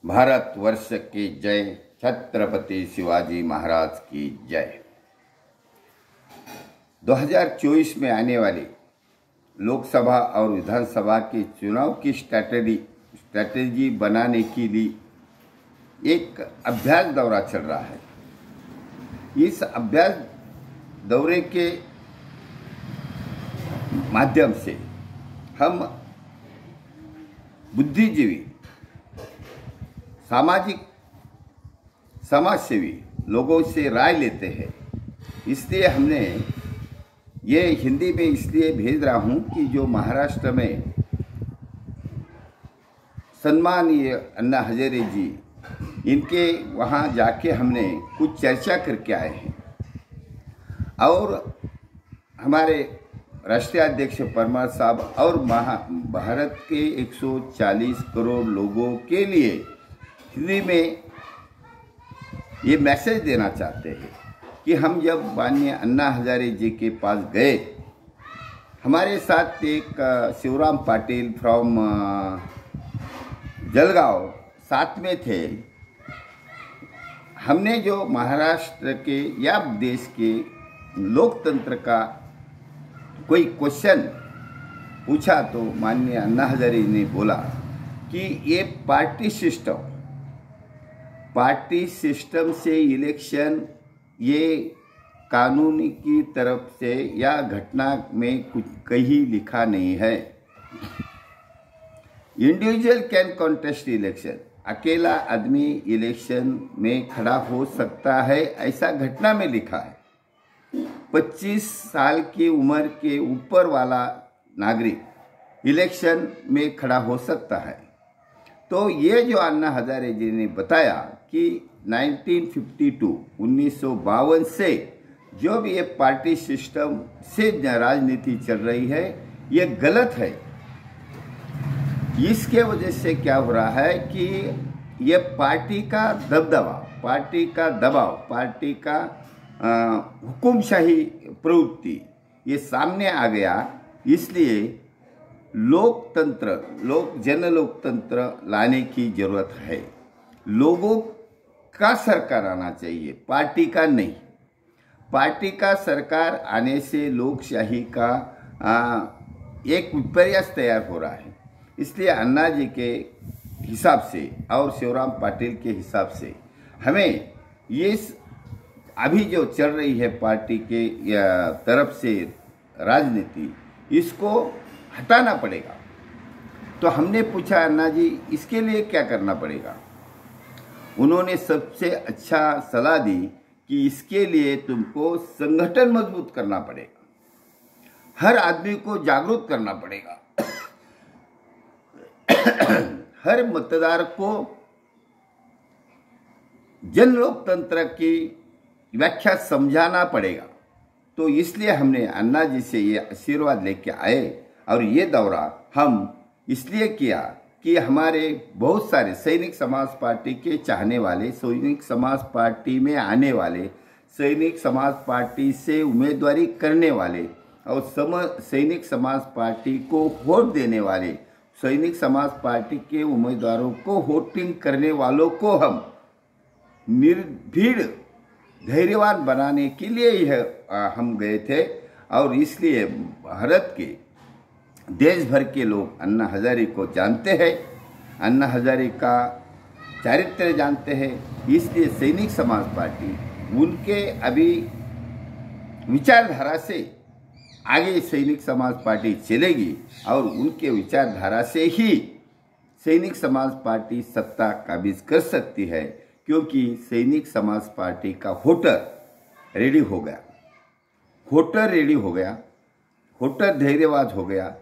भारतवर्ष की जय, छत्रपति शिवाजी महाराज की जय। 2024 में आने वाली लोकसभा और विधानसभा के चुनाव की स्ट्रैटेजी बनाने के लिए एक अभ्यास दौरा चल रहा है। इस अभ्यास दौरे के माध्यम से हम बुद्धिजीवी, सामाजिक समाजसेवी लोगों से राय लेते हैं। इसलिए हमने ये हिंदी में इसलिए भेज रहा हूँ कि जो महाराष्ट्र में सम्मानीय अन्ना हजारे जी, इनके वहाँ जाके हमने कुछ चर्चा करके आए हैं और हमारे राष्ट्रीय अध्यक्ष परमार साहब और भारत के 140 करोड़ लोगों के लिए हिंदी में ये मैसेज देना चाहते हैं कि हम जब माननीय अन्ना हजारे जी के पास गए, हमारे साथ एक शिवराम पाटिल फ्रॉम जलगांव साथ में थे। हमने जो महाराष्ट्र के या देश के लोकतंत्र का कोई क्वेश्चन पूछा तो माननीय अन्ना हजारे ने बोला कि ये पार्टी सिस्टम से इलेक्शन ये कानूनी की तरफ से या घटना में कुछ कहीं लिखा नहीं है। इंडिविजुअल कैन कॉन्टेस्ट इलेक्शन, अकेला आदमी इलेक्शन में खड़ा हो सकता है, ऐसा घटना में लिखा है। 25 साल की उम्र के ऊपर वाला नागरिक इलेक्शन में खड़ा हो सकता है। तो ये जो अन्ना हजारे जी ने बताया कि 1952 से जो भी ये पार्टी सिस्टम से राजनीति चल रही है, ये गलत है। इसके वजह से क्या हो रहा है कि ये पार्टी का दबदबा, पार्टी का दबाव, पार्टी का हुकुमशाही प्रवृत्ति ये सामने आ गया। इसलिए जन लोकतंत्र लाने की जरूरत है। लोगों का सरकार आना चाहिए, पार्टी का नहीं। पार्टी का सरकार आने से लोकशाही का एक विपर्यास तैयार हो रहा है। इसलिए अन्ना जी के हिसाब से और शिवराम पाटिल के हिसाब से हमें ये अभी जो चल रही है पार्टी के तरफ से राजनीति, इसको हटाना पड़ेगा। तो हमने पूछा अन्ना जी इसके लिए क्या करना पड़ेगा। उन्होंने सबसे अच्छा सलाह दी कि इसके लिए तुमको संगठन मजबूत करना पड़ेगा, हर आदमी को जागरूक करना पड़ेगा, हर मतदार को जन लोकतंत्र की व्याख्या समझाना पड़ेगा। तो इसलिए हमने अन्ना जी से ये आशीर्वाद लेके आए और ये दौरा हम इसलिए किया कि हमारे बहुत सारे सैनिक समाज पार्टी के चाहने वाले, सैनिक समाज पार्टी में आने वाले, सैनिक समाज पार्टी से उम्मीदवारी करने वाले और सैनिक समाज पार्टी को वोट देने वाले, सैनिक समाज पार्टी के उम्मीदवारों को वोटिंग करने वालों को हम निर्भीड़ धैर्यवान बनाने के लिए यह हम गए थे। और इसलिए भारत के देश भर के लोग अन्ना हजारे को जानते हैं, अन्ना हजारे का चारित्र्य जानते हैं। इसलिए सैनिक समाज पार्टी उनके अभी विचारधारा से आगे सैनिक समाज पार्टी चलेगी और उनके विचारधारा से ही सैनिक समाज पार्टी सत्ता काबिज कर सकती है। क्योंकि सैनिक समाज पार्टी का वोटर रेडी हो गया, वोटर धैर्यवाद हो गया,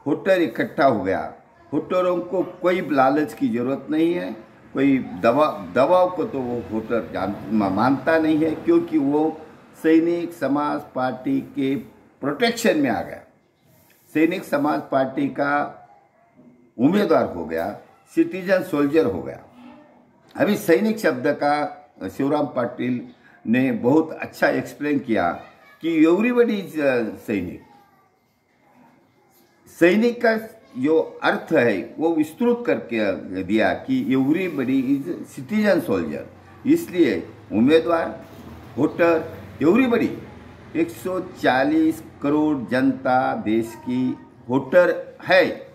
वोटर इकट्ठा हो गया। वोटरों को कोई लालच की जरूरत नहीं है, कोई दबाव को तो वो वोटर मानता नहीं है, क्योंकि वो सैनिक समाज पार्टी के प्रोटेक्शन में आ गया। सैनिक समाज पार्टी का उम्मीदवार हो गया, सिटीजन सोल्जर हो गया। अभी सैनिक शब्द का शिवराम पाटिल ने बहुत अच्छा एक्सप्लेन किया कि एवरीबडी इज सैनिक। सैनिक का जो अर्थ है वो विस्तृत करके दिया कि एवरीबडी इज सिटीजन सोल्जर। इसलिए उम्मीदवार, वोटर, एवरीबडी 140 करोड़ जनता देश की वोटर है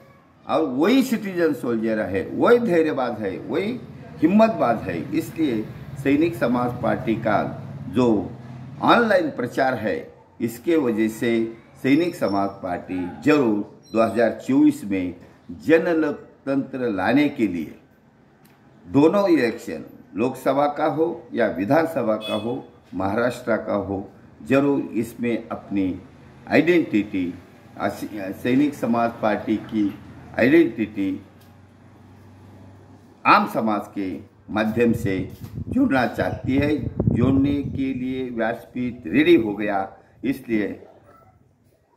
और वही सिटीजन सोल्जर है, वही धैर्यबाज है, वही हिम्मतबाज है। इसलिए सैनिक समाज पार्टी का जो ऑनलाइन प्रचार है, इसके वजह से सैनिक समाज पार्टी जरूर 2024 में जन लोकतंत्र लाने के लिए दोनों इलेक्शन, लोकसभा का हो या विधानसभा का हो, महाराष्ट्र का हो, जरूर इसमें अपनी आइडेंटिटी, सैनिक समाज पार्टी की आइडेंटिटी आम समाज के माध्यम से जुड़ना चाहती है। जोड़ने के लिए व्यासपीठ रेडी हो गया। इसलिए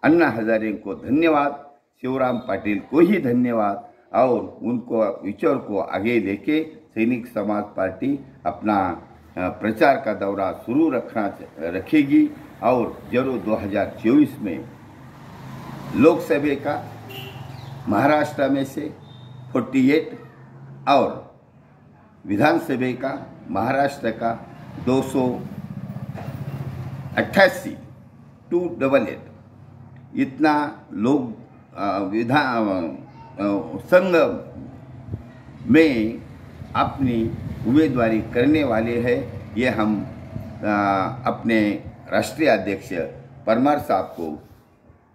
अन्ना हजारे को धन्यवाद, शिवराम पाटिल को ही धन्यवाद, और उनको विचार को आगे लेके सैनिक समाज पार्टी अपना प्रचार का दौरा शुरू रखेगी और जरूर 2024 में लोकसभा का महाराष्ट्र में से 48 और विधानसभा का महाराष्ट्र का 288 288 इतना लोग संघ में अपनी उम्मीदवारी करने वाले हैं। ये हम अपने राष्ट्रीय अध्यक्ष परमार साहब को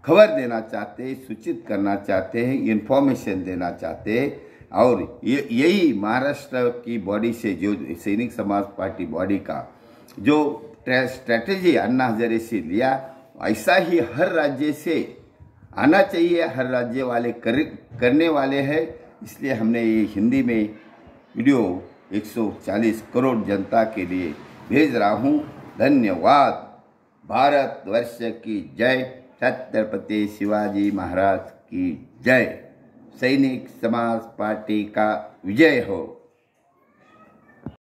खबर देना चाहते हैं, सूचित करना चाहते हैं, इन्फॉर्मेशन देना चाहते हैं। और यही महाराष्ट्र की बॉडी से, जो सैनिक समाज पार्टी बॉडी का जो स्ट्रैटेजी अन्ना हजारे से लिया, ऐसा ही हर राज्य से आना चाहिए। हर राज्य वाले करने वाले हैं। इसलिए हमने ये हिंदी में वीडियो 140 करोड़ जनता के लिए भेज रहा हूँ। धन्यवाद। भारतवर्ष की जय। छत्रपति शिवाजी महाराज की जय। सैनिक समाज पार्टी का विजय हो।